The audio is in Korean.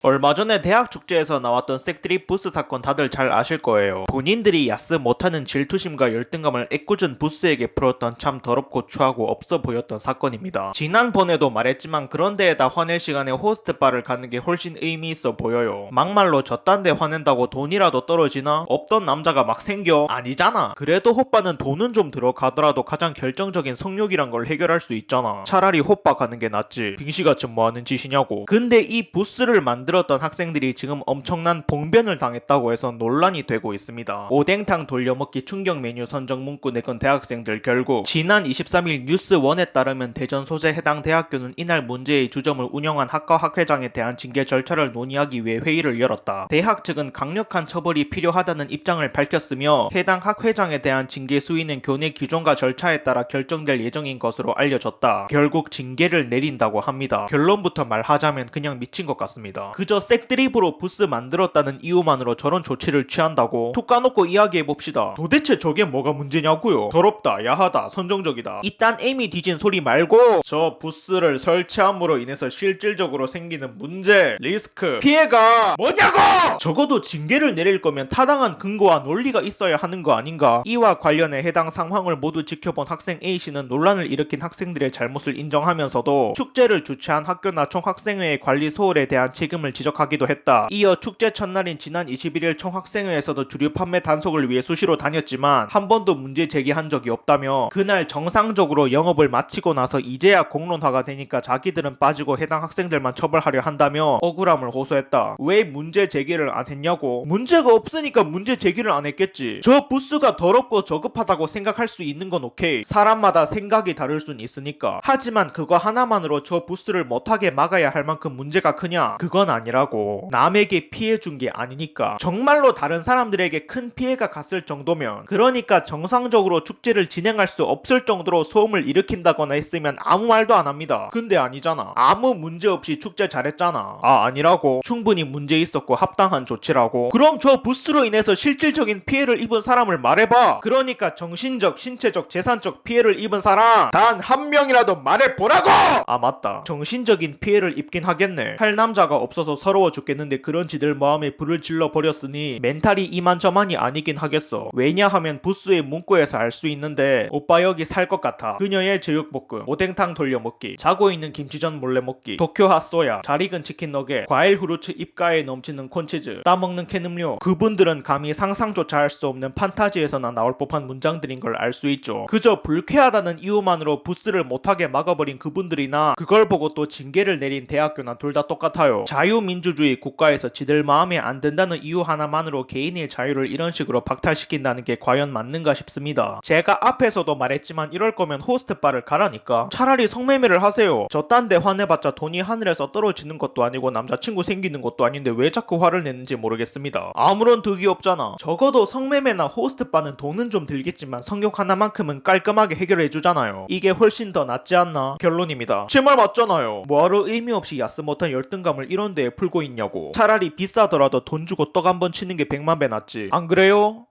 얼마 전에 대학 축제에서 나왔던 색드립 부스 사건 다들 잘 아실 거예요. 본인들이 야스 못하는 질투심과 열등감을 애꿎은 부스에게 풀었던 참 더럽고 추하고 없어 보였던 사건입니다. 지난번에도 말했지만 그런 데에다 화낼 시간에 호스트 바를 가는 게 훨씬 의미 있어 보여요. 막말로 저딴 데 화낸다고 돈이라도 떨어지나? 없던 남자가 막 생겨? 아니잖아. 그래도 호빠는 돈은 좀 들어가더라도 가장 결정적인 성욕이란 걸 해결할 수 있잖아. 차라리 호빠 가는 게 낫지. 빙시같이 뭐하는 짓이냐고. 근데 이 부스를 만들었던 학생들이 지금 엄청난 봉변을 당했다고 해서 논란이 되고 있습니다. 오뎅탕 돌려먹기 충격 메뉴 선정 문구 내건 대학생들 결국 지난 23일 뉴스1에 따르면 대전 소재 해당 대학교는 이날 문제의 주점을 운영한 학과 학회장에 대한 징계 절차를 논의하기 위해 회의를 열었다. 대학 측은 강력한 처벌이 필요하다는 입장을 밝혔으며 해당 학회장에 대한 징계 수위는 교내 규정과 절차에 따라 결정될 예정인 것으로 알려졌다. 결국 징계를 내린다고 합니다. 결론부터 말하자면 그냥 미친 것 같습니다. 그저 색드립으로 부스 만들었다는 이유만으로 저런 조치를 취한다고? 툭 까놓고 이야기해봅시다. 도대체 저게 뭐가 문제냐고요? 더럽다, 야하다, 선정적이다. 이딴 애미 뒤진 소리 말고 저 부스를 설치함으로 인해서 실질적으로 생기는 문제, 리스크, 피해가 뭐냐고! 적어도 징계를 내릴 거면 타당한 근거와 논리가 있어야 하는 거 아닌가? 이와 관련해 해당 상황을 모두 지켜본 학생 A씨는 논란을 일으킨 학생들의 잘못을 인정하면서도 축제를 주최한 학교나 총학생회의 관리 소홀에 대한 책임을 지적하기도 했다. 이어 축제 첫날인 지난 21일 총학생회에서도 주류 판매 단속을 위해 수시로 다녔지만 한 번도 문제 제기한 적이 없다며 그날 정상적으로 영업을 마치고 나서 이제야 공론화가 되니까 자기들은 빠지고 해당 학생들만 처벌하려 한다며 억울함을 호소했다. 왜 문제 제기를 안 했냐고. 문제가 없으니까 문제 제기를 안 했겠지. 저 부스가 더럽고 저급하다고 생각할 수 있는 건 오케이. 사람마다 생각이 다를 순 있으니까. 하지만 그거 하나만으로 저 부스를 못하게 막아야 할 만큼 문제가 크냐? 그건 아니라고. 남에게 피해 준 게 아니니까. 정말로 다른 사람들에게 큰 피해가 갔을 정도면, 그러니까 정상적으로 축제를 진행할 수 없을 정도로 소음을 일으킨다거나 했으면 아무 말도 안 합니다. 근데 아니잖아. 아무 문제 없이 축제 잘했잖아. 아니라고. 충분히 문제 있었고 합당한 조치라고. 그럼 저 부스로 인해서 실질적인 피해를 입은 사람을 말해봐. 그러니까 정신적, 신체적, 재산적 피해를 입은 사람 단 한 명이라도 말해보라고! 맞다. 정신적인 피해를 입긴 하겠네. 할 남자가 없어서 서러워 죽겠는데 그런 지들 마음에 불을 질러 버렸으니 멘탈이 이만저만이 아니긴 하겠어. 왜냐하면 부스의 문구에서 알 수 있는데 오빠 여기 살 것 같아. 그녀의 제육볶음, 오뎅탕 돌려먹기, 자고 있는 김치전 몰래 먹기, 도쿄 핫소야, 잘 익은 치킨 너겟, 과일 후르츠 입가에 넘치는 콘치즈, 따먹는 캔 음료. 그분들은 감히 상상조차 할 수 없는 판타지에서나 나올 법한 문장들인 걸 알 수 있죠. 그저 불쾌하다는 이유만으로 부스를 못하게 막아버린 그분들이나 그걸 보고 또 징계를 내린 대학교나 둘 다 똑같아요. 자유민주주의 국가에서 지들 마음에 안 든다는 이유 하나만으로 개인의 자유를 이런 식으로 박탈시킨다는 게 과연 맞는가 싶습니다. 제가 앞에서도 말했지만 이럴 거면 호스트바를 가라니까. 차라리 성매매를 하세요. 저딴 데 화내봤자 돈이 하늘에서 떨어지는 것도 아니고 남자친구 생기는 것도 아닌데 왜 자꾸 화를 내는지 모르겠습니다. 아무런 득이 없잖아. 적어도 성매매나 호스트바는 돈은 좀 들겠지만 성욕 하나만큼은 깔끔하게 해결해주잖아요. 이게 훨씬 더 낫지 않나? 결론입니다. 제 말 맞잖아요. 뭐하러 의미 없이 야스 못한 열등감을 이런 데에 풀고 있냐고. 차라리 비싸더라도 돈 주고 떡 한 번 치는 게 100만 배 낫지. 안 그래요?